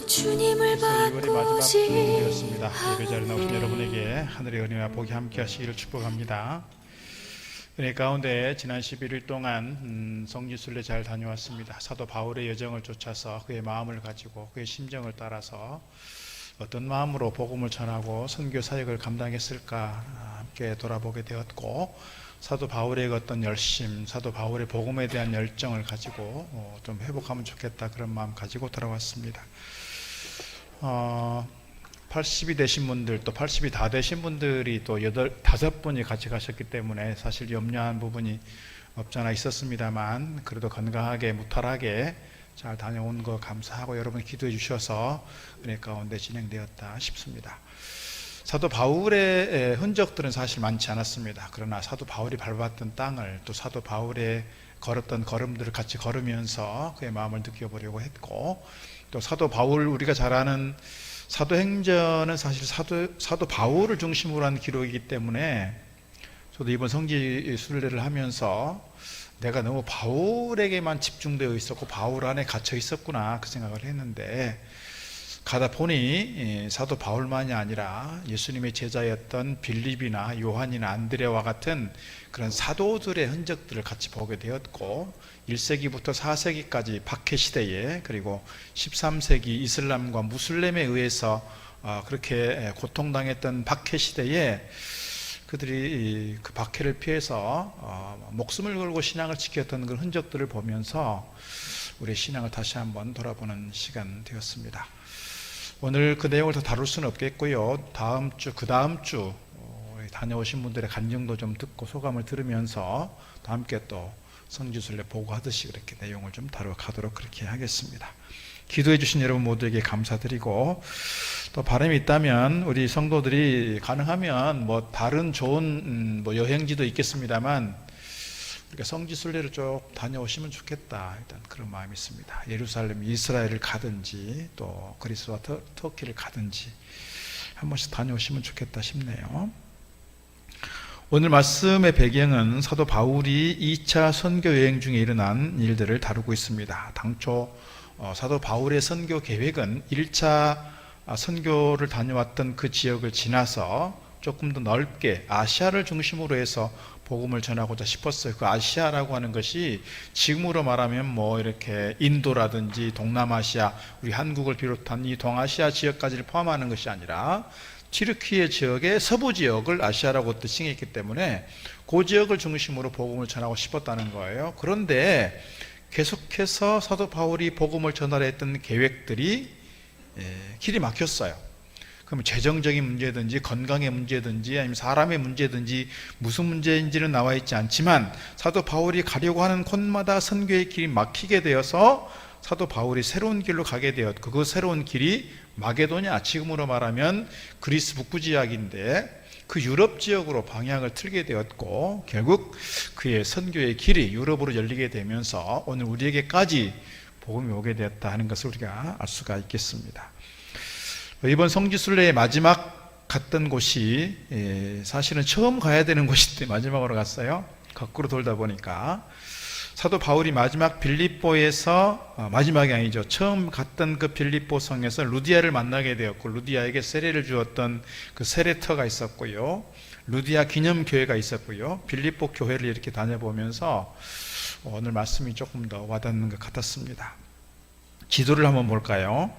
주님을 2월의 마지막 바꾸지 주일이었습니다. 예배 자리에 나오신 여러분에게 하늘의 은혜와 복이 함께 하시기를 축복합니다. 은혜 가운데 지난 11일 동안 성지순례 잘 다녀왔습니다. 사도 바울의 여정을 쫓아서 그의 마음을 가지고 그의 심정을 따라서 어떤 마음으로 복음을 전하고 선교 사역을 감당했을까 함께 돌아보게 되었고, 사도 바울의 어떤 열심, 사도 바울의 복음에 대한 열정을 가지고 좀 회복하면 좋겠다, 그런 마음 가지고 돌아왔습니다. 80이 되신 분들, 또 80이 다 되신 분들이 또 5분이 같이 가셨기 때문에 사실 염려한 부분이 없잖아 있었습니다만, 그래도 건강하게 무탈하게 잘 다녀온 거 감사하고 여러분이 기도해 주셔서 은혜 가운데 진행되었다 싶습니다. 사도 바울의 흔적들은 사실 많지 않았습니다. 그러나 사도 바울이 밟았던 땅을, 또 사도 바울의 걸었던 걸음들을 같이 걸으면서 그의 마음을 느껴보려고 했고, 또 사도 바울, 우리가 잘 아는 사도행전은 사실 사도 바울을 중심으로 한 기록이기 때문에, 저도 이번 성지 순례를 하면서 내가 너무 바울에게만 집중되어 있었고 바울 안에 갇혀 있었구나, 그 생각을 했는데, 가다 보니 사도 바울만이 아니라 예수님의 제자였던 빌립이나 요한이나 안드레와 같은 그런 사도들의 흔적들을 같이 보게 되었고, 1세기부터 4세기까지 박해 시대에, 그리고 13세기 이슬람과 무슬림에 의해서 그렇게 고통당했던 박해 시대에 그들이 그 박해를 피해서 목숨을 걸고 신앙을 지켰던 그 흔적들을 보면서 우리의 신앙을 다시 한번 돌아보는 시간 되었습니다. 오늘 그 내용을 더 다룰 수는 없겠고요, 다음 주, 그 다음 주 다녀오신 분들의 간증도 좀 듣고 소감을 들으면서 또 함께 또 성지순례 보고하듯이 그렇게 내용을 좀 다뤄가도록 그렇게 하겠습니다. 기도해 주신 여러분 모두에게 감사드리고, 또 바람이 있다면 우리 성도들이 가능하면 뭐 다른 좋은 뭐 여행지도 있겠습니다만 우리가 성지순례를 쭉 다녀오시면 좋겠다, 일단 그런 마음이 있습니다. 예루살렘, 이스라엘을 가든지 또 그리스와 터키를 가든지 한 번씩 다녀오시면 좋겠다 싶네요. 오늘 말씀의 배경은 사도 바울이 2차 선교 여행 중에 일어난 일들을 다루고 있습니다. 당초 사도 바울의 선교 계획은 1차 선교를 다녀왔던 그 지역을 지나서 조금 더 넓게 아시아를 중심으로 해서 복음을 전하고자 싶었어요. 그 아시아라고 하는 것이 지금으로 말하면 뭐 이렇게 인도라든지 동남아시아, 우리 한국을 비롯한 이 동아시아 지역까지를 포함하는 것이 아니라 튀르키예 지역의 서부 지역을 아시아라고 뜻칭했기 때문에 그 지역을 중심으로 복음을 전하고 싶었다는 거예요. 그런데 계속해서 사도 바울이 복음을 전하했던 계획들이 길이 막혔어요. 그럼 재정적인 문제든지 건강의 문제든지 아니면 사람의 문제든지 무슨 문제인지는 나와 있지 않지만, 사도 바울이 가려고 하는 곳마다 선교의 길이 막히게 되어서 사도 바울이 새로운 길로 가게 되었고, 그 새로운 길이 마게도냐, 지금으로 말하면 그리스 북부 지역인데 그 유럽 지역으로 방향을 틀게 되었고, 결국 그의 선교의 길이 유럽으로 열리게 되면서 오늘 우리에게까지 복음이 오게 되었다 하는 것을 우리가 알 수가 있겠습니다. 이번 성지순례의 마지막 갔던 곳이 사실은 처음 가야 되는 곳인데 마지막으로 갔어요. 거꾸로 돌다 보니까 사도 바울이 마지막 빌립보에서, 마지막이 아니죠, 처음 갔던 그 빌립보 성에서 루디아를 만나게 되었고, 루디아에게 세례를 주었던 그 세례터가 있었고요, 루디아 기념교회가 있었고요, 빌립보 교회를 이렇게 다녀보면서 오늘 말씀이 조금 더 와닿는 것 같았습니다. 지도를 한번 볼까요?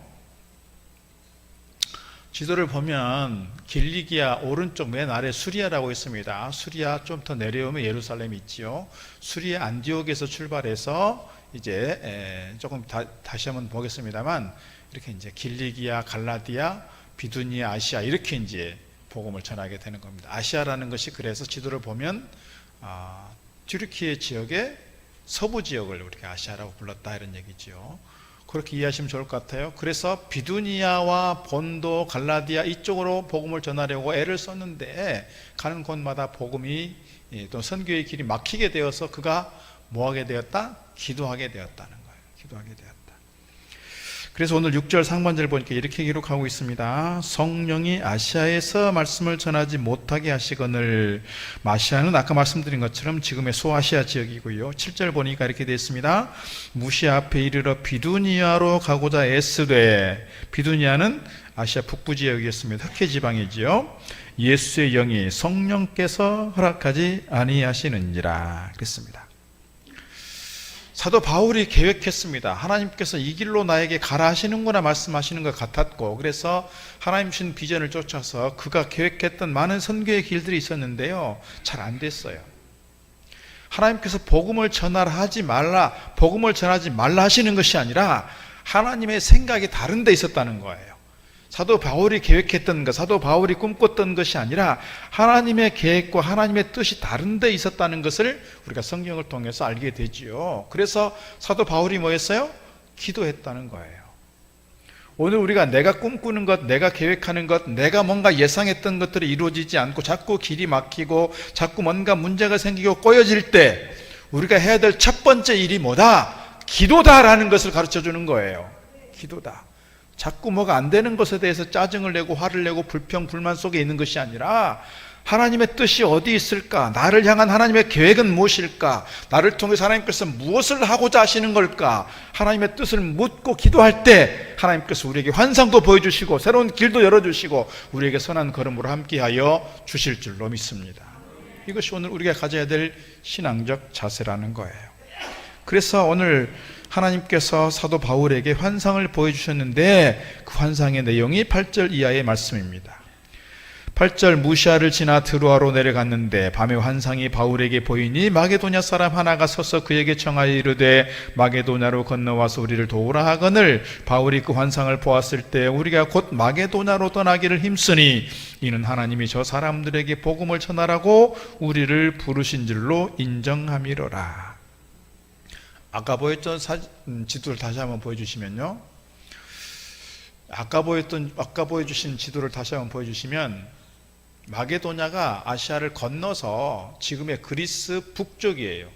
지도를 보면 길리기아 오른쪽 맨 아래 수리아라고 있습니다. 수리아 좀 더 내려오면 예루살렘이 있지요. 수리아 안디옥에서 출발해서 이제 조금 다시 한번 보겠습니다만, 이렇게 이제 길리기아, 갈라디아, 비두니아, 아시아, 이렇게 이제 복음을 전하게 되는 겁니다. 아시아라는 것이, 그래서 지도를 보면 튀르키예 지역의 서부 지역을 우리가 아시아라고 불렀다, 이런 얘기지요. 그렇게 이해하시면 좋을 것 같아요. 그래서 비두니아와 본도, 갈라디아 이쪽으로 복음을 전하려고 애를 썼는데 가는 곳마다 복음이, 또 선교의 길이 막히게 되어서 그가 뭐하게 되었다? 기도하게 되었다는 거예요. 기도하게 되었다. 그래서 오늘 6절 상반절 보니까 이렇게 기록하고 있습니다. 성령이 아시아에서 말씀을 전하지 못하게 하시거늘. 아시아는 아까 말씀드린 것처럼 지금의 소아시아 지역이고요. 7절 보니까 이렇게 되어 있습니다. 무시아 앞에 이르러 비두니아로 가고자 애쓰되. 비두니아는 아시아 북부 지역이었습니다. 흑해 지방이지요. 예수의 영이 성령께서 허락하지 아니하시는지라 그랬습니다. 사도 바울이 계획했습니다. 하나님께서 이 길로 나에게 가라 하시는구나 말씀하시는 것 같았고, 그래서 하나님 주신 비전을 쫓아서 그가 계획했던 많은 선교의 길들이 있었는데요, 잘 안 됐어요. 하나님께서 복음을 전하지 말라 하시는 것이 아니라 하나님의 생각이 다른 데 있었다는 거예요. 사도 바울이 계획했던 것, 사도 바울이 꿈꿨던 것이 아니라 하나님의 계획과 하나님의 뜻이 다른 데 있었다는 것을 우리가 성경을 통해서 알게 되지요. 그래서 사도 바울이 뭐 했어요? 기도했다는 거예요. 오늘 우리가 내가 꿈꾸는 것, 내가 계획하는 것, 내가 뭔가 예상했던 것들이 이루어지지 않고 자꾸 길이 막히고 자꾸 뭔가 문제가 생기고 꼬여질 때 우리가 해야 될 첫 번째 일이 뭐다? 기도다라는 것을 가르쳐 주는 거예요. 기도다. 자꾸 뭐가 안 되는 것에 대해서 짜증을 내고 화를 내고 불평, 불만 속에 있는 것이 아니라 하나님의 뜻이 어디 있을까? 나를 향한 하나님의 계획은 무엇일까? 나를 통해서 하나님께서 무엇을 하고자 하시는 걸까? 하나님의 뜻을 묻고 기도할 때 하나님께서 우리에게 환상도 보여주시고 새로운 길도 열어주시고 우리에게 선한 걸음으로 함께하여 주실 줄로 믿습니다. 이것이 오늘 우리가 가져야 될 신앙적 자세라는 거예요. 그래서 오늘 하나님께서 사도 바울에게 환상을 보여주셨는데 그 환상의 내용이 8절 이하의 말씀입니다. 8절 무시아를 지나 드로아로 내려갔는데 밤에 환상이 바울에게 보이니 마게도냐 사람 하나가 서서 그에게 청하여 이르되 마게도냐로 건너와서 우리를 도우라 하거늘. 바울이 그 환상을 보았을 때 우리가 곧 마게도냐로 떠나기를 힘쓰니 이는 하나님이 저 사람들에게 복음을 전하라고 우리를 부르신 줄로 인정함이로라. 아까 보였던 지도를 다시 한번 보여주시면요. 아까 보여주신 지도를 다시 한번 보여주시면 마게도냐가 아시아를 건너서 지금의 그리스 북쪽이에요.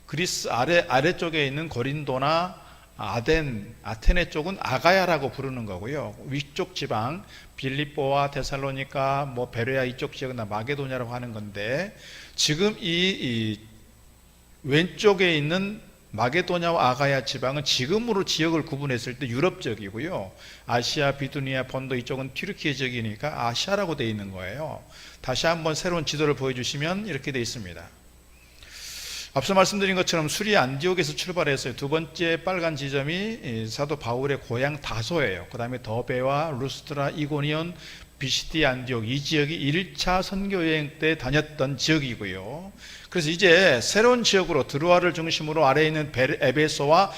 그리스 아래쪽에 있는 고린도나 아테네 쪽은 아가야라고 부르는 거고요. 위쪽 지방 빌립보와 데살로니가 베레아 이쪽 지역은 다 마게도냐라고 하는 건데, 지금 이 왼쪽에 있는 마게도냐와 아가야 지방은 지금으로 지역을 구분했을 때 유럽 지역이고요. 아시아, 비두니아, 본도 이쪽은 튀르키예 지역이니까 아시아라고 되어 있는 거예요. 다시 한번 새로운 지도를 보여주시면 이렇게 되어 있습니다. 앞서 말씀드린 것처럼 수리 안디옥에서 출발했어요. 두 번째 빨간 지점이 사도 바울의 고향 다소예요. 그 다음에 더베와 루스트라, 이고니온, 비시디, 안디옥, 이 지역이 1차 선교여행 때 다녔던 지역이고요. 그래서 이제 새로운 지역으로 드로아를 중심으로 아래에 있는 에베소와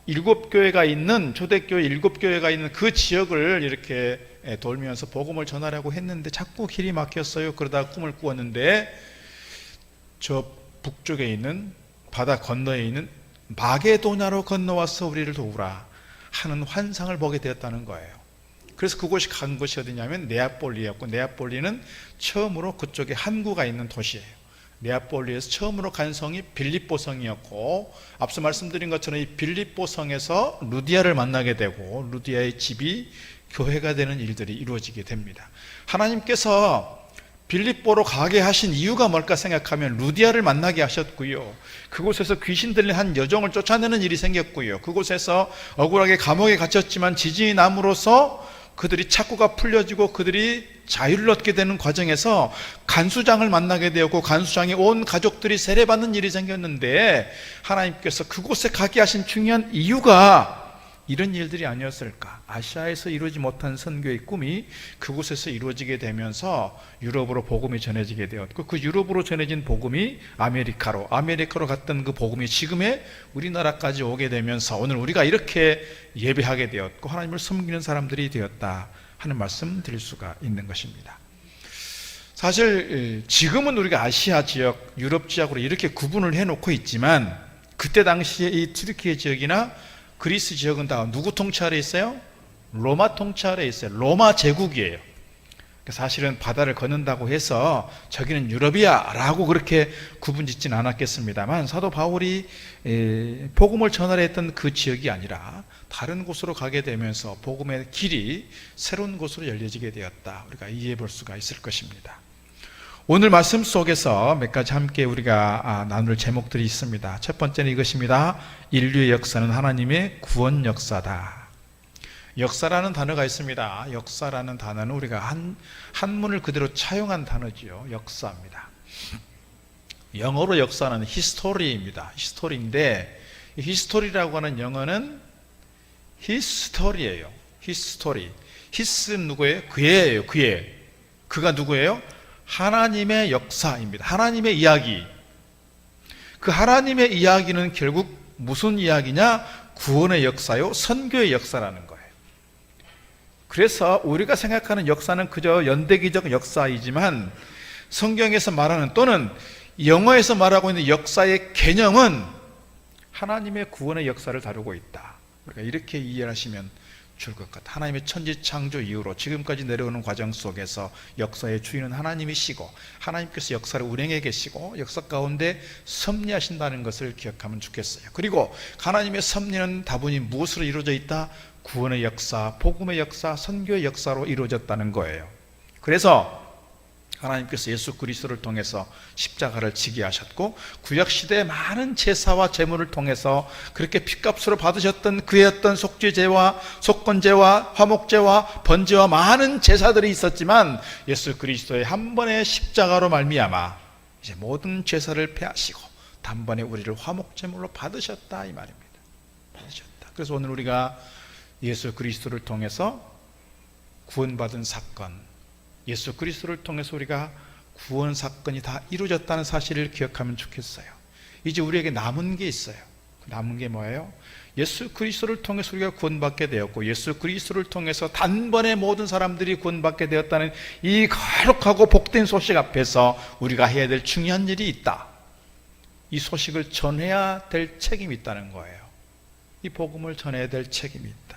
7교회가 있는, 초대교회 7교회가 있는 그 지역을 이렇게 돌면서 복음을 전하려고 했는데 자꾸 길이 막혔어요. 그러다가 꿈을 꾸었는데 저 북쪽에 있는 바다 건너에 있는 마게도냐로 건너와서 우리를 도우라 하는 환상을 보게 되었다는 거예요. 그래서 그곳이 간 곳이 어디냐면 네아폴리였고, 네아폴리는 처음으로 그쪽에 항구가 있는 도시예요. 네아폴리에서 처음으로 간 성이 빌립보 성이었고, 앞서 말씀드린 것처럼 이 빌립보 성에서 루디아를 만나게 되고 루디아의 집이 교회가 되는 일들이 이루어지게 됩니다. 하나님께서 빌립보로 가게 하신 이유가 뭘까 생각하면 루디아를 만나게 하셨고요. 그곳에서 귀신 들린 한 여종을 쫓아내는 일이 생겼고요. 그곳에서 억울하게 감옥에 갇혔지만 지진이 남으로써 그들이 착고가 풀려지고 그들이 자유를 얻게 되는 과정에서 간수장을 만나게 되었고, 간수장의 온 가족들이 세례받는 일이 생겼는데 하나님께서 그곳에 가게 하신 중요한 이유가 이런 일들이 아니었을까? 아시아에서 이루어지지 못한 선교의 꿈이 그곳에서 이루어지게 되면서 유럽으로 복음이 전해지게 되었고, 그 유럽으로 전해진 복음이 아메리카로 갔던 그 복음이 지금의 우리나라까지 오게 되면서 오늘 우리가 이렇게 예배하게 되었고 하나님을 섬기는 사람들이 되었다 하는 말씀 드릴 수가 있는 것입니다. 사실 지금은 우리가 아시아 지역, 유럽 지역으로 이렇게 구분을 해놓고 있지만 그때 당시에 이 튀르키예 지역이나 그리스 지역은 다 누구 통치 아래 있어요? 로마 통치 아래 있어요. 로마 제국이에요. 사실은 바다를 건넌다고 해서 저기는 유럽이야 라고 그렇게 구분짓지는 않았겠습니다만, 사도 바울이 복음을 전하려 했던 그 지역이 아니라 다른 곳으로 가게 되면서 복음의 길이 새로운 곳으로 열려지게 되었다, 우리가 이해해 볼 수가 있을 것입니다. 오늘 말씀 속에서 몇 가지 함께 우리가 나눌 제목들이 있습니다. 첫 번째는 이것입니다. 인류의 역사는 하나님의 구원 역사다. 역사라는 단어가 있습니다. 역사라는 단어는 우리가 한문을 그대로 차용한 단어지요. 역사입니다. 영어로 역사는 히스토리입니다. 히스토리인데, 히스토리라고 하는 영어는 히스토리예요. 히스토리. 히스는 누구예요? 그예요. 그예. 그가 누구예요? 하나님의 역사입니다. 하나님의 이야기. 그 하나님의 이야기는 결국 무슨 이야기냐? 구원의 역사요, 선교의 역사라는 거예요. 그래서 우리가 생각하는 역사는 그저 연대기적 역사이지만, 성경에서 말하는 또는 영어에서 말하고 있는 역사의 개념은 하나님의 구원의 역사를 다루고 있다. 우리가 이렇게 이해하시면 좋을 것 같아요. 하나님의 천지창조 이후로 지금까지 내려오는 과정 속에서 역사의 주인은 하나님이시고, 하나님께서 역사를 운행해 계시고 역사 가운데 섭리하신다는 것을 기억하면 좋겠어요. 그리고 하나님의 섭리는 다분히 무엇으로 이루어져 있다? 구원의 역사, 복음의 역사, 선교의 역사로 이루어졌다는 거예요. 그래서 하나님께서 예수 그리스도를 통해서 십자가를 지게 하셨고, 구약시대의 많은 제사와 제물을 통해서 그렇게 핏값으로 받으셨던 그의 어떤 속죄제와 속건제와 화목제와 번제와 많은 제사들이 있었지만, 예수 그리스도의 한 번의 십자가로 말미암아 이제 모든 제사를 폐하시고 단번에 우리를 화목제물로 받으셨다, 이 말입니다. 받으셨다. 그래서 오늘 우리가 예수 그리스도를 통해서 구원받은 사건, 예수 그리스도를 통해서 우리가 구원 사건이 다 이루어졌다는 사실을 기억하면 좋겠어요. 이제 우리에게 남은 게 있어요. 남은 게 뭐예요? 예수 그리스도를 통해서 우리가 구원받게 되었고, 예수 그리스도를 통해서 단번에 모든 사람들이 구원받게 되었다는 이 거룩하고 복된 소식 앞에서 우리가 해야 될 중요한 일이 있다. 이 소식을 전해야 될 책임이 있다는 거예요. 이 복음을 전해야 될 책임이 있다.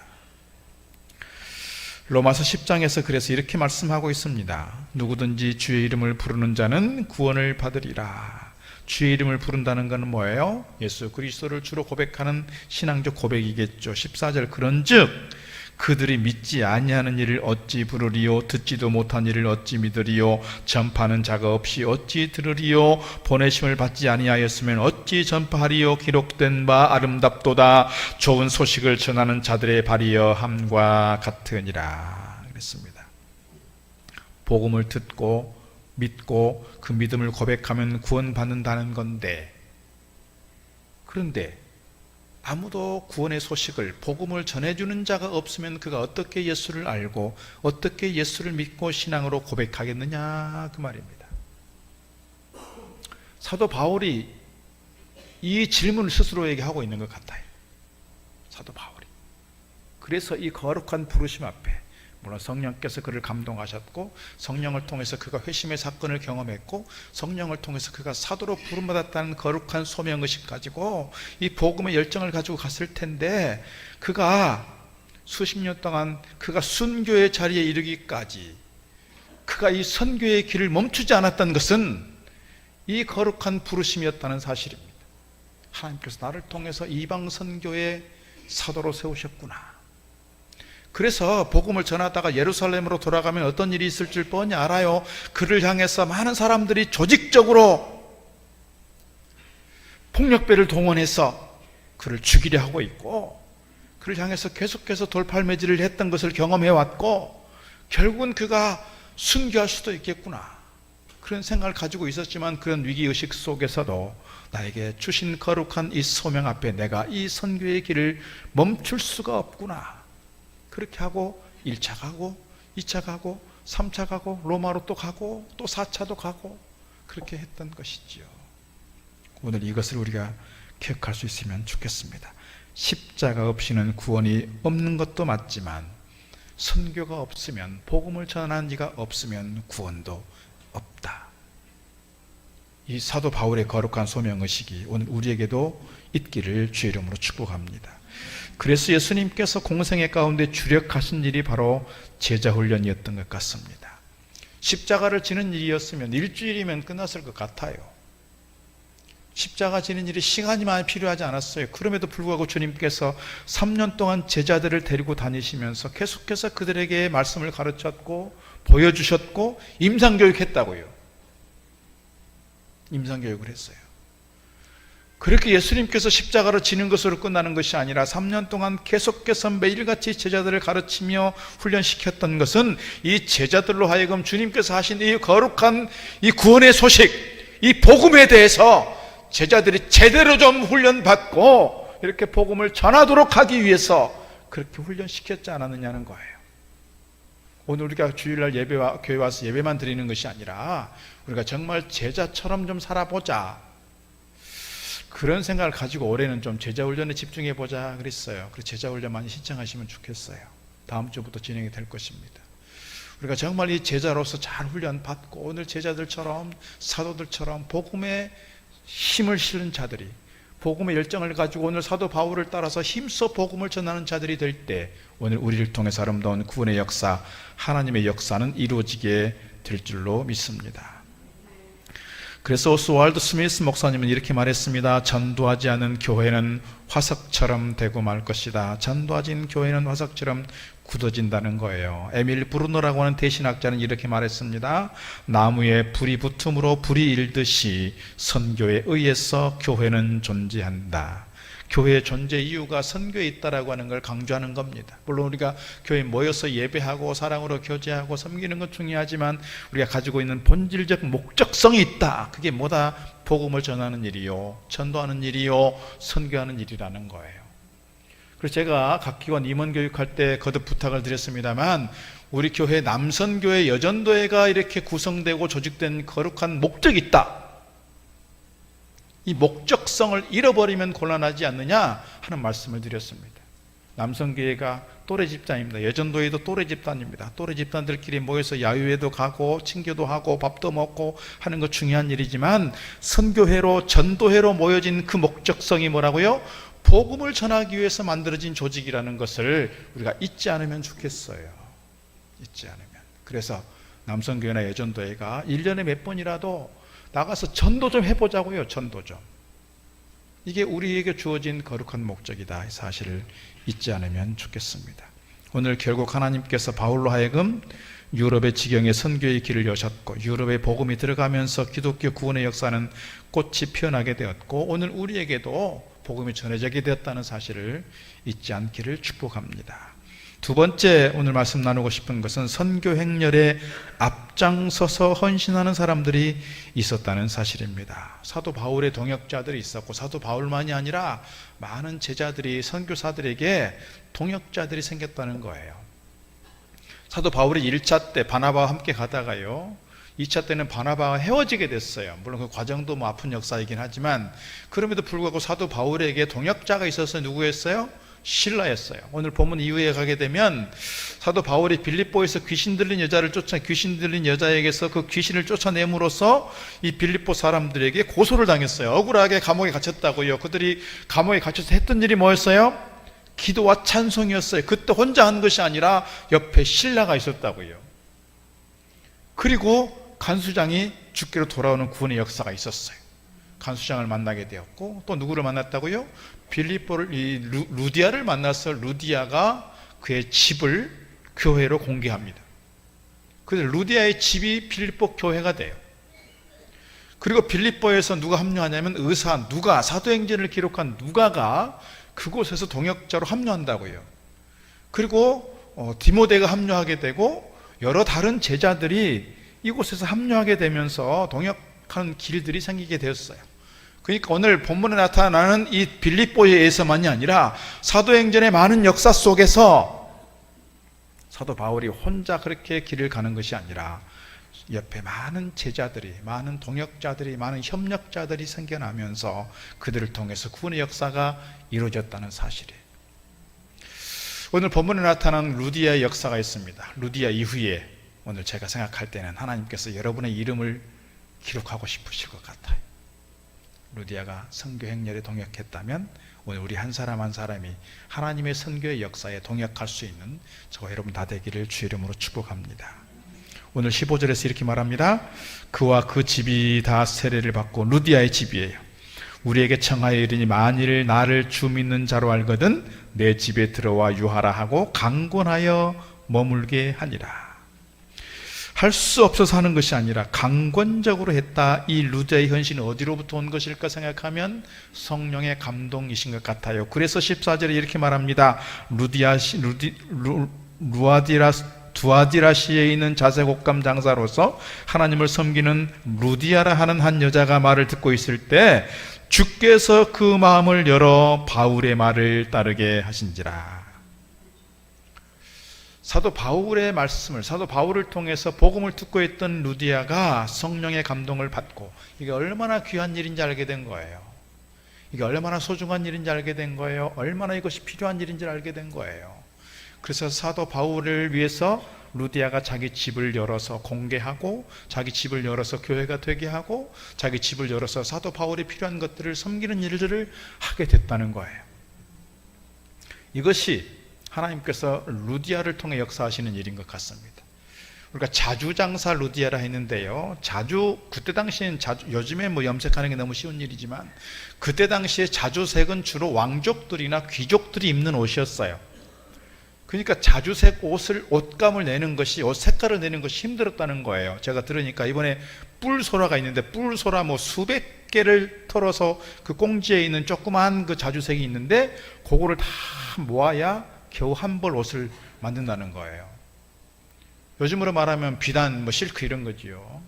로마서 10장에서 그래서 이렇게 말씀하고 있습니다. 누구든지 주의 이름을 부르는 자는 구원을 받으리라. 주의 이름을 부른다는 것은 뭐예요? 예수 그리스도를 주로 고백하는 신앙적 고백이겠죠. 14절, 그런즉 그들이 믿지 아니하는 일을 어찌 부르리요? 듣지도 못한 일을 어찌 믿으리요? 전파하는 자가 없이 어찌 들으리요? 보내심을 받지 아니하였으면 어찌 전파하리요? 기록된 바 아름답도다. 좋은 소식을 전하는 자들의 발이여 함과 같으니라. 그랬습니다. 복음을 듣고 믿고 그 믿음을 고백하면 구원받는다는 건데, 그런데 아무도 구원의 소식을, 복음을 전해주는 자가 없으면 그가 어떻게 예수를 알고 어떻게 예수를 믿고 신앙으로 고백하겠느냐, 그 말입니다. 사도 바울이 이 질문을 스스로에게 하고 있는 것 같아요. 사도 바울이. 그래서 이 거룩한 부르심 앞에, 물론 성령께서 그를 감동하셨고 성령을 통해서 그가 회심의 사건을 경험했고 성령을 통해서 그가 사도로 부름받았다는 거룩한 소명의식 가지고 이 복음의 열정을 가지고 갔을 텐데, 그가 수십 년 동안 그가 순교의 자리에 이르기까지 그가 이 선교의 길을 멈추지 않았던 것은 이 거룩한 부르심이었다는 사실입니다. 하나님께서 나를 통해서 이방 선교의 사도로 세우셨구나. 그래서 복음을 전하다가 예루살렘으로 돌아가면 어떤 일이 있을 줄 뻔히 알아요. 그를 향해서 많은 사람들이 조직적으로 폭력배를 동원해서 그를 죽이려 하고 있고, 그를 향해서 계속해서 돌팔매질을 했던 것을 경험해왔고, 결국은 그가 순교할 수도 있겠구나, 그런 생각을 가지고 있었지만, 그런 위기의식 속에서도 나에게 주신 거룩한 이 소명 앞에 내가 이 선교의 길을 멈출 수가 없구나, 그렇게 하고 1차 가고 2차 가고 3차 가고 로마로 또 가고 또 4차도 가고 그렇게 했던 것이지요. 오늘 이것을 우리가 기억할 수 있으면 좋겠습니다. 십자가 없이는 구원이 없는 것도 맞지만, 선교가 없으면, 복음을 전하는 이가 없으면 구원도 없다. 이 사도 바울의 거룩한 소명의식이 오늘 우리에게도 있기를 주의 이름으로 축복합니다. 그래서 예수님께서 공생애 가운데 주력하신 일이 바로 제자훈련이었던 것 같습니다. 십자가를 지는 일이었으면 일주일이면 끝났을 것 같아요. 십자가 지는 일이 시간이 많이 필요하지 않았어요. 그럼에도 불구하고 주님께서 3년 동안 제자들을 데리고 다니시면서 계속해서 그들에게 말씀을 가르쳤고 보여주셨고 임상교육했다고요. 임상교육을 했어요. 그렇게 예수님께서 십자가로 지는 것으로 끝나는 것이 아니라 3년 동안 계속해서 매일같이 제자들을 가르치며 훈련시켰던 것은 이 제자들로 하여금 주님께서 하신 이 거룩한 이 구원의 소식, 이 복음에 대해서 제자들이 제대로 좀 훈련받고 이렇게 복음을 전하도록 하기 위해서 그렇게 훈련시켰지 않았느냐는 거예요. 오늘 우리가 주일날 교회 와서 예배만 드리는 것이 아니라 우리가 정말 제자처럼 좀 살아보자, 그런 생각을 가지고 올해는 좀 제자훈련에 집중해 보자 그랬어요. 그래서 제자훈련 많이 신청하시면 좋겠어요. 다음 주부터 진행이 될 것입니다. 우리가 정말 이 제자로서 잘 훈련받고 오늘 제자들처럼 사도들처럼 복음의 힘을 실은 자들이, 복음의 열정을 가지고 오늘 사도 바울을 따라서 힘써 복음을 전하는 자들이 될 때 오늘 우리를 통해서 아름다운 구원의 역사, 하나님의 역사는 이루어지게 될 줄로 믿습니다. 그래서 오스왈드 스미스 목사님은 이렇게 말했습니다. 전도하지 않은 교회는 화석처럼 되고 말 것이다. 전도하지 않은 교회는 화석처럼 굳어진다는 거예요. 에밀 브루노라고 하는 대신학자는 이렇게 말했습니다. 나무에 불이 붙음으로 불이 일듯이 선교에 의해서 교회는 존재한다. 교회의 존재 이유가 선교에 있다라고 하는 걸 강조하는 겁니다. 물론 우리가 교회에 모여서 예배하고 사랑으로 교제하고 섬기는 건 중요하지만 우리가 가지고 있는 본질적 목적성이 있다. 그게 뭐다? 복음을 전하는 일이요, 전도하는 일이요, 선교하는 일이라는 거예요. 그래서 제가 각 기관 임원 교육할 때 거듭 부탁을 드렸습니다만 우리 교회 남선교회 여전도회가 이렇게 구성되고 조직된 거룩한 목적이 있다. 이 목적성을 잃어버리면 곤란하지 않느냐 하는 말씀을 드렸습니다. 남성교회가 또래 집단입니다. 여전도회도 또래 집단입니다. 또래 집단들끼리 모여서 야유회도 가고 친교도 하고 밥도 먹고 하는 것 중요한 일이지만 선교회로 전도회로 모여진 그 목적성이 뭐라고요? 복음을 전하기 위해서 만들어진 조직이라는 것을 우리가 잊지 않으면 좋겠어요. 잊지 않으면. 그래서 남성교회나 여전도회가 1년에 몇 번이라도 나가서 전도 좀 해보자고요. 전도 좀. 이게 우리에게 주어진 거룩한 목적이다. 이 사실을 잊지 않으면 좋겠습니다. 오늘 결국 하나님께서 바울로 하여금 유럽의 지경에 선교의 길을 여셨고 유럽의 복음이 들어가면서 기독교 구원의 역사는 꽃이 피어나게 되었고 오늘 우리에게도 복음이 전해지게 되었다는 사실을 잊지 않기를 축복합니다. 두 번째 오늘 말씀 나누고 싶은 것은 선교 행렬에 앞장서서 헌신하는 사람들이 있었다는 사실입니다. 사도 바울의 동역자들이 있었고 사도 바울만이 아니라 많은 제자들이 선교사들에게 동역자들이 생겼다는 거예요. 사도 바울이 1차 때 바나바와 함께 가다가요 2차 때는 바나바와 헤어지게 됐어요. 물론 그 과정도 뭐 아픈 역사이긴 하지만 그럼에도 불구하고 사도 바울에게 동역자가 있어서 누구였어요? 실라였어요. 오늘 본문 이후에 가게 되면 사도 바울이 빌립보에서 귀신 들린 여자를 귀신 들린 여자에게서 그 귀신을 쫓아냄으로써 이 빌립보 사람들에게 고소를 당했어요. 억울하게 감옥에 갇혔다고요. 그들이 감옥에 갇혀서 했던 일이 뭐였어요? 기도와 찬송이었어요. 그때 혼자 한 것이 아니라 옆에 신라가 있었다고요. 그리고 간수장이 주께로 돌아오는 구원의 역사가 있었어요. 간수장을 만나게 되었고 또 누구를 만났다고요? 빌립보를 루디아를 만나서 루디아가 그의 집을 교회로 공개합니다. 그래서 루디아의 집이 빌립보 교회가 돼요. 그리고 빌립보에서 누가 합류하냐면 누가 사도행전을 기록한 누가가 그곳에서 동역자로 합류한다고요. 그리고 디모데가 합류하게 되고 여러 다른 제자들이 이곳에서 합류하게 되면서 동역하는 길들이 생기게 되었어요. 그러니까 오늘 본문에 나타나는 이 빌립보에서만이 아니라 사도행전의 많은 역사 속에서 사도 바울이 혼자 그렇게 길을 가는 것이 아니라 옆에 많은 제자들이, 많은 동역자들이, 많은 협력자들이 생겨나면서 그들을 통해서 구원의 역사가 이루어졌다는 사실이에요. 오늘 본문에 나타난 루디아의 역사가 있습니다. 루디아 이후에 오늘 제가 생각할 때는 하나님께서 여러분의 이름을 기록하고 싶으실 것 같아요. 루디아가 선교 행렬에 동역했다면 오늘 우리 한 사람 한 사람이 하나님의 선교의 역사에 동역할 수 있는 저와 여러분 다 되기를 주의 이름으로 축복합니다. 오늘 15절에서 이렇게 말합니다. 그와 그 집이 다 세례를 받고, 루디아의 집이에요. 우리에게 청하여 이르니 만일 나를 주 믿는 자로 알거든 내 집에 들어와 유하라 하고 강권하여 머물게 하니라. 할 수 없어서 하는 것이 아니라 강권적으로 했다. 이 루디아의 헌신은 어디로부터 온 것일까 생각하면 성령의 감동이신 것 같아요. 그래서 14절에 이렇게 말합니다. 두아디라시에 있는 자색옷감 장사로서 하나님을 섬기는 루디아라 하는 한 여자가 말을 듣고 있을 때 주께서 그 마음을 열어 바울의 말을 따르게 하신지라. 사도 바울의 말씀을, 사도 바울을 통해서 복음을 듣고 있던 루디아가 성령의 감동을 받고, 이게 얼마나 귀한 일인지 알게 된 거예요. 이게 얼마나 소중한 일인지 알게 된 거예요. 얼마나 이것이 필요한 일인지 알게 된 거예요. 그래서 사도 바울을 위해서 루디아가 자기 집을 열어서 공개하고, 자기 집을 열어서 교회가 되게 하고, 자기 집을 열어서 사도 바울이 필요한 것들을 섬기는 일들을 하게 됐다는 거예요. 이것이 하나님께서 루디아를 통해 역사하시는 일인 것 같습니다. 우리가 자주장사 루디아라 했는데요, 그때 당시엔 요즘에 염색하는 게 너무 쉬운 일이지만 그때 당시에 자주색은 주로 왕족들이나 귀족들이 입는 옷이었어요. 그러니까 자주색 옷감을 내는 것이, 옷 색깔을 내는 것이 힘들었다는 거예요. 제가 들으니까 이번에 뿔소라가 있는데, 뿔소라 수백 개를 털어서 그 꽁지에 있는 조그만 그 자주색이 있는데, 그거를 다 모아야 겨우 한 벌 옷을 만든다는 거예요. 요즘으로 말하면 비단, 실크 이런 거지요.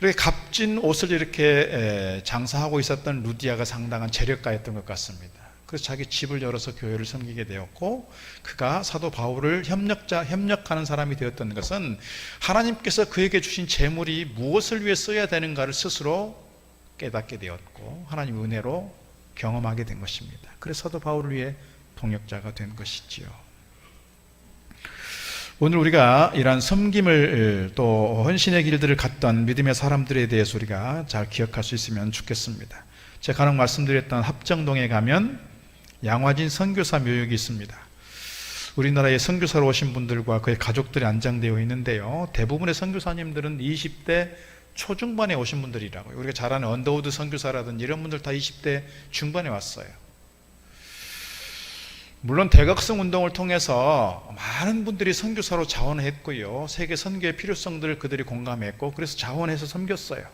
이렇게 값진 옷을 이렇게 장사하고 있었던 루디아가 상당한 재력가였던 것 같습니다. 그래서 자기 집을 열어서 교회를 섬기게 되었고, 그가 사도 바울을 협력하는 사람이 되었던 것은 하나님께서 그에게 주신 재물이 무엇을 위해 써야 되는가를 스스로 깨닫게 되었고, 하나님의 은혜로 경험하게 된 것입니다. 그래서 사도 바울을 위해 동역자가 된 것이지요. 오늘 우리가 이러한 섬김을, 또 헌신의 길들을 갔던 믿음의 사람들에 대해서 우리가 잘 기억할 수 있으면 좋겠습니다. 제가 간혹 말씀드렸던 합정동에 가면 양화진 선교사 묘역이 있습니다. 우리나라에 선교사로 오신 분들과 그의 가족들이 안장되어 있는데요, 대부분의 선교사님들은 20대 초중반에 오신 분들이라고요. 우리가 잘 아는 언더우드 선교사라든지 이런 분들 다 20대 중반에 왔어요. 물론 대각성 운동을 통해서 많은 분들이 선교사로 자원했고요, 세계 선교의 필요성들을 그들이 공감했고, 그래서 자원해서 섬겼어요.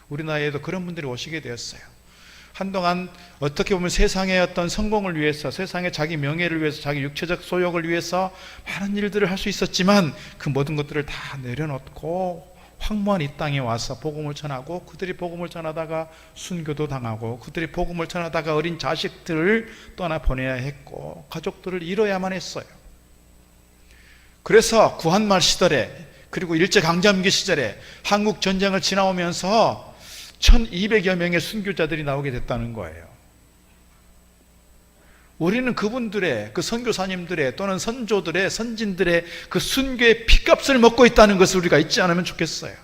우리나라에도 그런 분들이 오시게 되었어요. 한동안 어떻게 보면 세상의 어떤 성공을 위해서, 세상의 자기 명예를 위해서, 자기 육체적 소욕을 위해서 많은 일들을 할 수 있었지만 그 모든 것들을 다 내려놓고 황무한 이 땅에 와서 복음을 전하고, 그들이 복음을 전하다가 순교도 당하고, 그들이 복음을 전하다가 어린 자식들을 떠나 보내야 했고, 가족들을 잃어야만 했어요. 그래서 구한말 시절에, 그리고 일제강점기 시절에 한국 전쟁을 지나오면서 1200여 명의 순교자들이 나오게 됐다는 거예요. 우리는 그분들의, 그 선교사님들의 또는 선조들의, 선진들의 그 순교의 피값을 먹고 있다는 것을 우리가 잊지 않으면 좋겠어요.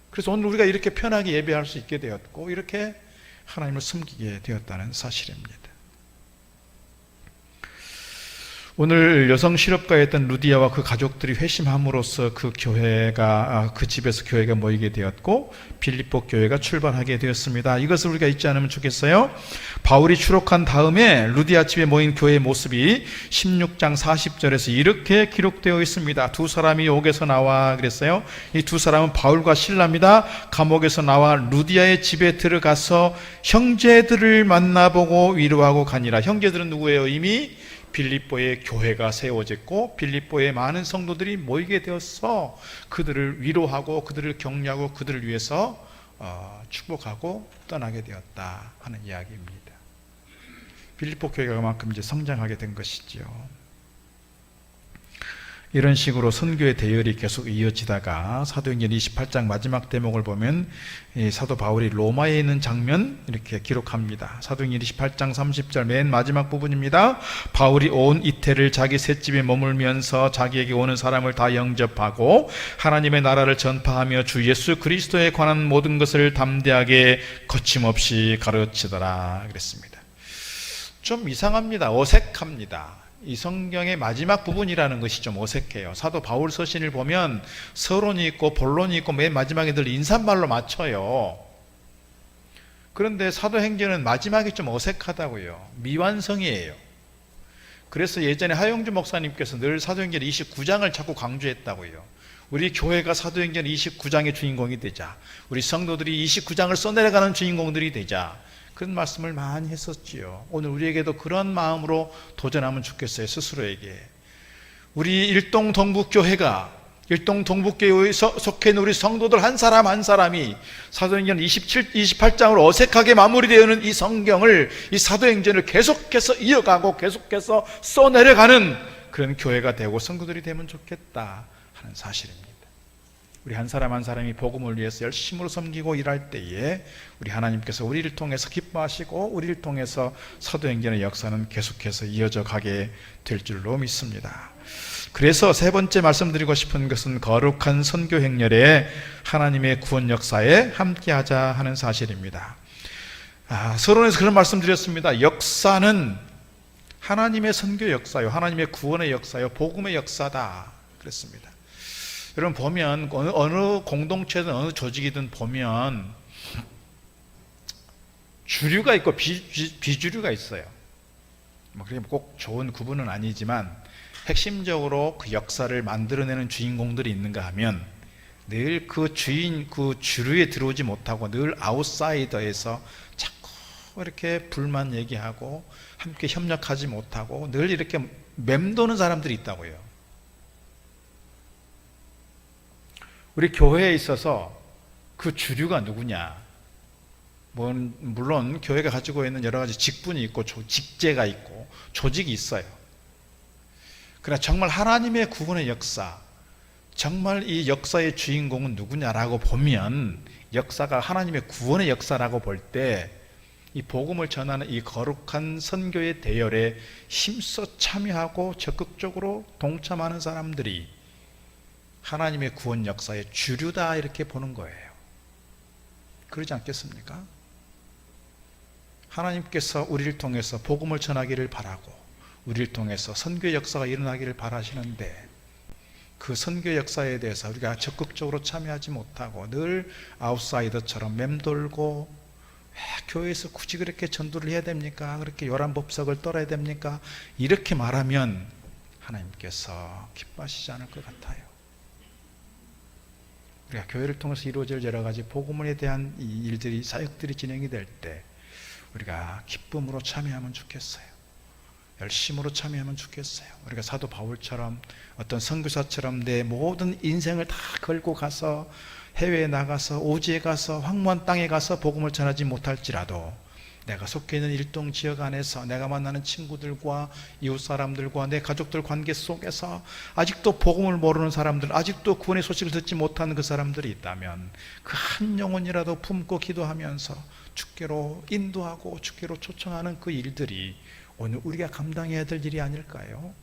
그래서 오늘 우리가 이렇게 편하게 예배할 수 있게 되었고, 이렇게 하나님을 섬기게 되었다는 사실입니다. 오늘 여성 실업가였던 루디아와 그 가족들이 회심함으로써 그 교회가, 그 집에서 교회가 모이게 되었고, 빌립보 교회가 출발하게 되었습니다. 이것을 우리가 잊지 않으면 좋겠어요. 바울이 추록한 다음에 루디아 집에 모인 교회의 모습이 16장 40절에서 이렇게 기록되어 있습니다. 두 사람이 옥에서 나와 그랬어요. 이 두 사람은 바울과 실라입니다. 감옥에서 나와 루디아의 집에 들어가서 형제들을 만나보고 위로하고 가니라. 형제들은 누구예요? 이미 빌립보에 교회가 세워졌고, 빌립보에 많은 성도들이 모이게 되어서 그들을 위로하고, 그들을 격려하고, 그들을 위해서 축복하고 떠나게 되었다 하는 이야기입니다. 빌립보 교회가 그만큼 이제 성장하게 된 것이죠. 이런 식으로 선교의 대열이 계속 이어지다가 사도행전 28장 마지막 대목을 보면 사도 바울이 로마에 있는 장면 이렇게 기록합니다. 사도행전 28장 30절 맨 마지막 부분입니다. 바울이 온 이태를 자기 셋집에 머물면서 자기에게 오는 사람을 다 영접하고 하나님의 나라를 전파하며 주 예수 그리스도에 관한 모든 것을 담대하게 거침없이 가르치더라 그랬습니다. 좀 이상합니다. 어색합니다. 이 성경의 마지막 부분이라는 것이 좀 어색해요. 사도 바울 서신을 보면 서론이 있고 본론이 있고 맨 마지막에 늘 인사말로 맞춰요. 그런데 사도행전은 마지막이 좀 어색하다고요. 미완성이에요. 그래서 예전에 하영주 목사님께서 늘 사도행전 29장을 자꾸 강조했다고요. 우리 교회가 사도행전 29장의 주인공이 되자, 우리 성도들이 29장을 써내려가는 주인공들이 되자, 그런 말씀을 많이 했었지요. 오늘 우리에게도 그런 마음으로 도전하면 좋겠어요. 스스로에게. 우리 일동 동북교회가, 일동 동북교회에 속해 있는 우리 성도들 한 사람 한 사람이 사도행전 28장으로 어색하게 마무리되어 있는 이 성경을, 이 사도행전을 계속해서 이어가고 계속해서 써내려가는 그런 교회가 되고 성도들이 되면 좋겠다 하는 사실입니다. 우리 한 사람 한 사람이 복음을 위해서 열심으로 섬기고 일할 때에 우리 하나님께서 우리를 통해서 기뻐하시고 우리를 통해서 사도행전의 역사는 계속해서 이어져 가게 될 줄로 믿습니다. 그래서 세 번째 말씀드리고 싶은 것은 거룩한 선교 행렬에 하나님의 구원 역사에 함께하자 하는 사실입니다. 서론에서 그런 말씀드렸습니다. 역사는 하나님의 선교 역사요, 하나님의 구원의 역사요, 복음의 역사다 그랬습니다. 여러분 보면 어느 공동체든 어느 조직이든 보면 주류가 있고 비주류가 있어요. 그게 꼭 좋은 구분은 아니지만 핵심적으로 그 역사를 만들어내는 주인공들이 있는가 하면 늘 그 주류에 들어오지 못하고 늘 아웃사이더에서 자꾸 이렇게 불만 얘기하고 함께 협력하지 못하고 늘 이렇게 맴도는 사람들이 있다고요. 우리 교회에 있어서 그 주류가 누구냐? 물론 교회가 가지고 있는 여러 가지 직분이 있고 직제가 있고 조직이 있어요. 그러나 정말 하나님의 구원의 역사, 정말 이 역사의 주인공은 누구냐라고 보면 역사가 하나님의 구원의 역사라고 볼 때 이 복음을 전하는 이 거룩한 선교의 대열에 힘써 참여하고 적극적으로 동참하는 사람들이 하나님의 구원 역사의 주류다 이렇게 보는 거예요. 그러지 않겠습니까? 하나님께서 우리를 통해서 복음을 전하기를 바라고 우리를 통해서 선교 역사가 일어나기를 바라시는데 그 선교 역사에 대해서 우리가 적극적으로 참여하지 못하고 늘 아웃사이더처럼 맴돌고 왜 교회에서 굳이 그렇게 전도를 해야 됩니까? 그렇게 요란법석을 떨어야 됩니까? 이렇게 말하면 하나님께서 기뻐하시지 않을 것 같아요. 우리가 교회를 통해서 이루어질 여러 가지 복음에 대한 이 일들이, 사역들이 진행이 될 때 우리가 기쁨으로 참여하면 좋겠어요. 열심으로 참여하면 좋겠어요. 우리가 사도 바울처럼 어떤 선교사처럼 내 모든 인생을 다 걸고 가서 해외에 나가서 오지에 가서 황무한 땅에 가서 복음을 전하지 못할지라도 내가 속해 있는 일동 지역 안에서 내가 만나는 친구들과 이웃 사람들과 내 가족들 관계 속에서 아직도 복음을 모르는 사람들, 아직도 구원의 소식을 듣지 못하는 그 사람들이 있다면 그 한 영혼이라도 품고 기도하면서 주께로 인도하고 주께로 초청하는 그 일들이 오늘 우리가 감당해야 될 일이 아닐까요?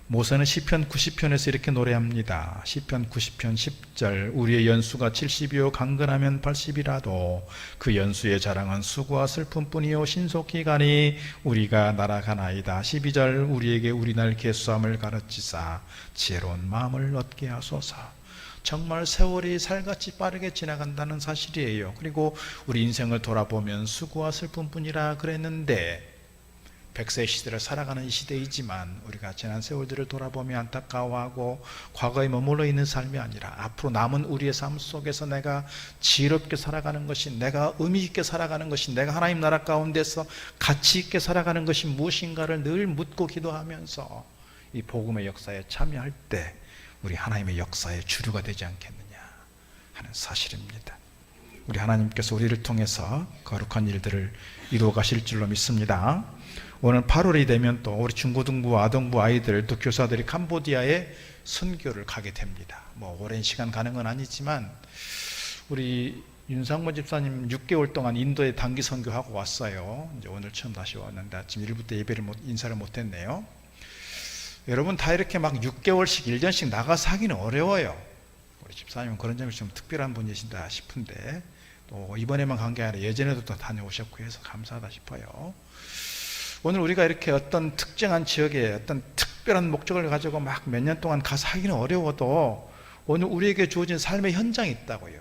모세는 시편 90편에서 이렇게 노래합니다. 시편 90편 10절 우리의 연수가 70이요 강건하면 80이라도 그 연수의 자랑은 수고와 슬픔뿐이요 신속히 가니 우리가 날아가나이다. 12절 우리에게 우리 날 계수함을 가르치사 지혜로운 마음을 얻게 하소서. 정말 세월이 살같이 빠르게 지나간다는 사실이에요. 그리고 우리 인생을 돌아보면 수고와 슬픔뿐이라 그랬는데 100세 시대를 살아가는 이 시대이지만 우리가 지난 세월들을 돌아보며 안타까워하고 과거에 머물러 있는 삶이 아니라 앞으로 남은 우리의 삶 속에서 내가 지혜롭게 살아가는 것이, 내가 의미 있게 살아가는 것이, 내가 하나님 나라 가운데서 가치 있게 살아가는 것이 무엇인가를 늘 묻고 기도하면서 이 복음의 역사에 참여할 때 우리 하나님의 역사의 주류가 되지 않겠느냐 하는 사실입니다. 우리 하나님께서 우리를 통해서 거룩한 일들을 이루어 가실 줄로 믿습니다. 오늘 8월이 되면 또 우리 중고등부, 아동부 아이들, 또 교사들이 캄보디아에 선교를 가게 됩니다. 오랜 시간 가는 건 아니지만 우리 윤상모 집사님 6개월 동안 인도에 단기 선교하고 왔어요. 이제 오늘 처음 다시 왔는데 아침 1부 때 인사를 못했네요. 여러분 다 이렇게 막 6개월씩 1년씩 나가서 하기는 어려워요. 우리 집사님은 그런 점이 좀 특별한 분이신다 싶은데 또 이번에만 간 게 아니라 예전에도 또 다녀오셨고 해서 감사하다 싶어요. 오늘 우리가 이렇게 어떤 특정한 지역에 어떤 특별한 목적을 가지고 막 몇 년 동안 가서 하기는 어려워도 오늘 우리에게 주어진 삶의 현장이 있다고요.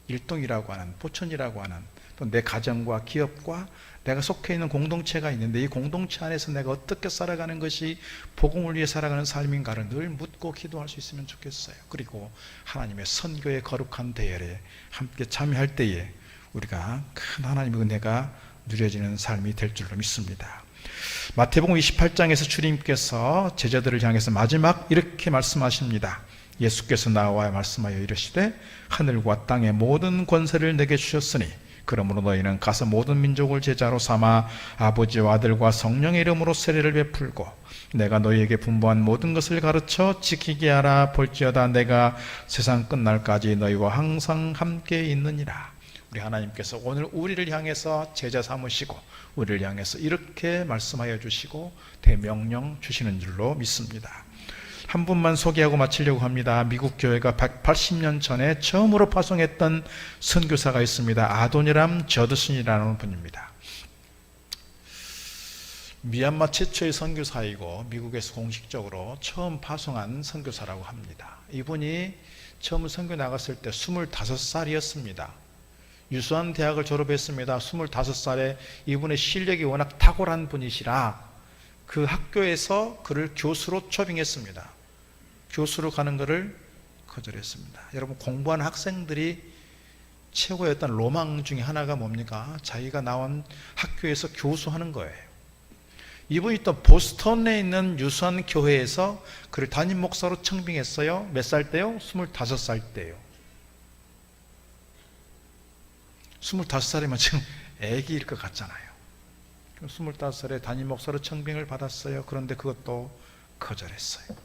일동이라고 하는, 포천이라고 하는, 또 내 가정과 기업과 내가 속해 있는 공동체가 있는데 이 공동체 안에서 내가 어떻게 살아가는 것이 복음을 위해 살아가는 삶인가를 늘 묻고 기도할 수 있으면 좋겠어요. 그리고 하나님의 선교의 거룩한 대열에 함께 참여할 때에 우리가 큰 하나님의 은혜가 누려지는 삶이 될 줄로 믿습니다. 마태복음 28장에서 주님께서 제자들을 향해서 마지막 이렇게 말씀하십니다. 예수께서 나와 말씀하여 이르시되 하늘과 땅의 모든 권세를 내게 주셨으니 그러므로 너희는 가서 모든 민족을 제자로 삼아 아버지와 아들과 성령의 이름으로 세례를 베풀고 내가 너희에게 분부한 모든 것을 가르쳐 지키게 하라. 볼지어다 내가 세상 끝날까지 너희와 항상 함께 있느니라. 우리 하나님께서 오늘 우리를 향해서 제자 삼으시고 우리를 향해서 이렇게 말씀하여 주시고 대명령 주시는 줄로 믿습니다. 한 분만 소개하고 마치려고 합니다. 미국 교회가 180년 전에 처음으로 파송했던 선교사가 있습니다. 아도니람 저드슨이라는 분입니다. 미얀마 최초의 선교사이고 미국에서 공식적으로 처음 파송한 선교사라고 합니다. 이분이 처음 선교 나갔을 때 25살이었습니다. 유수한 대학을 졸업했습니다. 25살에 이분의 실력이 워낙 탁월한 분이시라 그 학교에서 그를 교수로 초빙했습니다. 교수로 가는 것을 거절했습니다. 여러분, 공부하는 학생들이 최고의 어떤 로망 중에 하나가 뭡니까? 자기가 나온 학교에서 교수하는 거예요. 이분이 또 보스턴에 있는 유수한 교회에서 그를 담임 목사로 청빙했어요. 몇 살 때요? 25살 때요. 25살이면 지금 애기일 것 같잖아요. 25살에 담임 목사로 청빙을 받았어요. 그런데 그것도 거절했어요.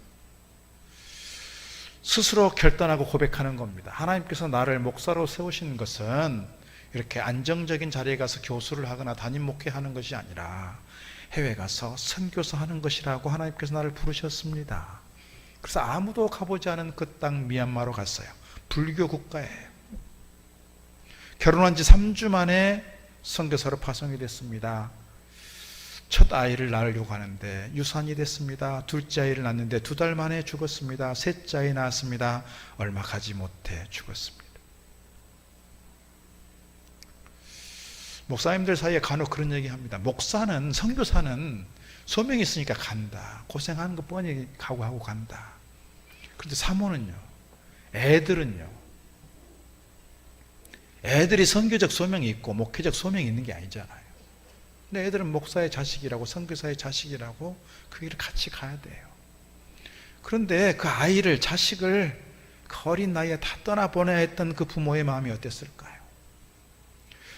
스스로 결단하고 고백하는 겁니다. 하나님께서 나를 목사로 세우신 것은 이렇게 안정적인 자리에 가서 교수를 하거나 담임 목회하는 것이 아니라 해외 가서 선교사 하는 것이라고 하나님께서 나를 부르셨습니다. 그래서 아무도 가보지 않은 그 땅 미얀마로 갔어요. 불교 국가예요. 결혼한 지 3주 만에 선교사로 파송이 됐습니다. 첫 아이를 낳으려고 하는데 유산이 됐습니다. 둘째 아이를 낳았는데 2달 만에 죽었습니다. 셋째 아이 낳았습니다. 얼마 가지 못해 죽었습니다. 목사님들 사이에 간혹 그런 얘기 합니다. 목사는, 선교사는 소명이 있으니까 간다. 고생하는 거 뻔히 각오하고 간다. 그런데 사모는요, 애들이 선교적 소명이 있고 목회적 소명이 있는 게 아니잖아요. 근데 애들은 목사의 자식이라고 선교사의 자식이라고 그 길을 같이 가야 돼요. 그런데 그 아이를, 자식을 그 어린 나이에 다 떠나보내야 했던 그 부모의 마음이 어땠을까요?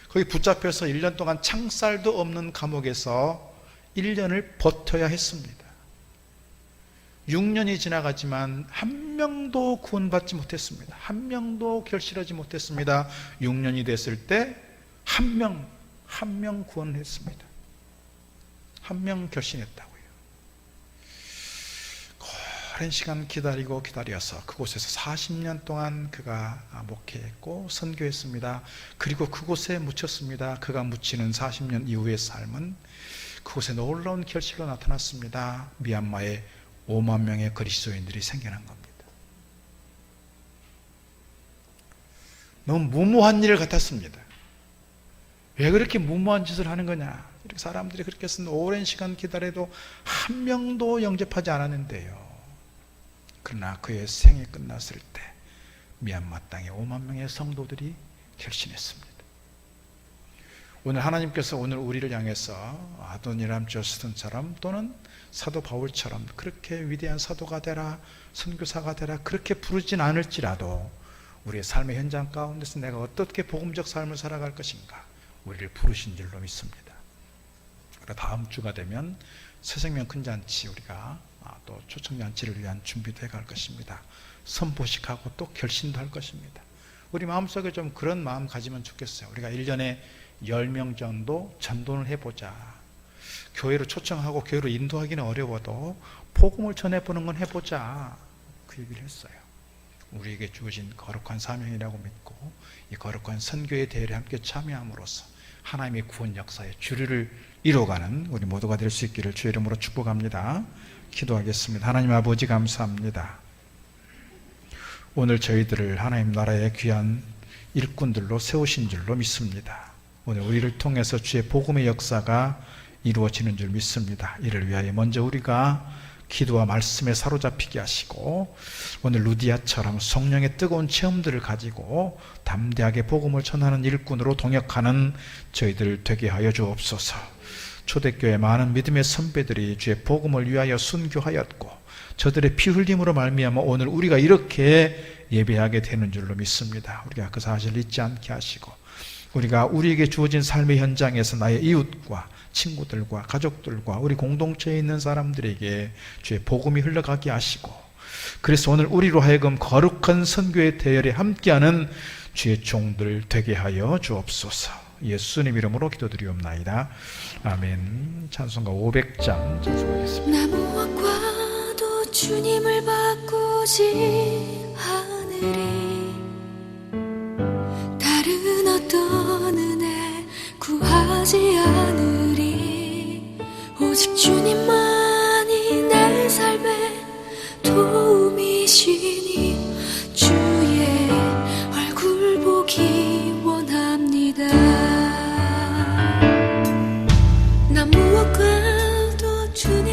거기 붙잡혀서 1년 동안 창살도 없는 감옥에서 1년을 버텨야 했습니다. 6년이 지나가지만 한 명도 구원받지 못했습니다. 한 명도 결실하지 못했습니다. 6년이 됐을 때 한 명 구원했습니다. 한 명 결신했다고요. 오랜 시간 기다려서 그곳에서 40년 동안 그가 목회했고 선교했습니다. 그리고 그곳에 묻혔습니다. 그가 묻히는 40년 이후의 삶은 그곳에 놀라운 결실로 나타났습니다. 미얀마에 5만 명의 그리스도인들이 생겨난 겁니다. 너무 무모한 일 같았습니다. 왜 그렇게 무모한 짓을 하는 거냐? 이렇게 사람들이 그렇게 해서 오랜 시간 기다려도 한 명도 영접하지 않았는데요. 그러나 그의 생이 끝났을 때 미얀마 땅에 5만 명의 성도들이 결신했습니다. 오늘 하나님께서 오늘 우리를 향해서 아도니람 저스튼처럼 또는 사도 바울처럼 그렇게 위대한 사도가 되라, 선교사가 되라 그렇게 부르진 않을지라도 우리의 삶의 현장 가운데서 내가 어떻게 복음적 삶을 살아갈 것인가 우리를 부르신 줄로 믿습니다. 다음 주가 되면 새생명 큰 잔치 우리가 또 초청잔치를 위한 준비도 해갈 것입니다. 선포식하고 또 결신도 할 것입니다. 우리 마음속에 좀 그런 마음 가지면 좋겠어요. 우리가 1년에 10명 정도 전도를 해보자. 교회로 초청하고 교회로 인도하기는 어려워도 복음을 전해보는 건 해보자. 그 얘기를 했어요. 우리에게 주어진 거룩한 사명이라고 믿고 이 거룩한 선교의 대회에 함께 참여함으로써 하나님의 구원 역사의 주류를 이뤄가는 우리 모두가 될 수 있기를 주의 이름으로 축복합니다. 기도하겠습니다. 하나님 아버지 감사합니다. 오늘 저희들을 하나님 나라의 귀한 일꾼들로 세우신 줄로 믿습니다. 오늘 우리를 통해서 주의 복음의 역사가 이루어지는 줄 믿습니다. 이를 위하여 먼저 우리가 기도와 말씀에 사로잡히게 하시고 오늘 루디아처럼 성령의 뜨거운 체험들을 가지고 담대하게 복음을 전하는 일꾼으로 동역하는 저희들 되게 하여 주옵소서. 초대교회 많은 믿음의 선배들이 주의 복음을 위하여 순교하였고 저들의 피 흘림으로 말미암아 오늘 우리가 이렇게 예배하게 되는 줄로 믿습니다. 우리가 그 사실을 잊지 않게 하시고 우리가 우리에게 주어진 삶의 현장에서 나의 이웃과 친구들과 가족들과 우리 공동체에 있는 사람들에게 주의 복음이 흘러가게 하시고 그래서 오늘 우리로 하여금 거룩한 선교의 대열에 함께하는 주의 종들 되게 하여 주옵소서. 예수님 이름으로 기도드리옵나이다. 아멘. 찬송가 500장 찬송하겠습니다. 나 무엇과도 주님을 바꾸지 않으리. 다른 어떤 은혜 구하지 않으리. 오직 주님만이 내 삶의 도움이시니 주의 얼굴 보기 원합니다. 나 무엇과도 주님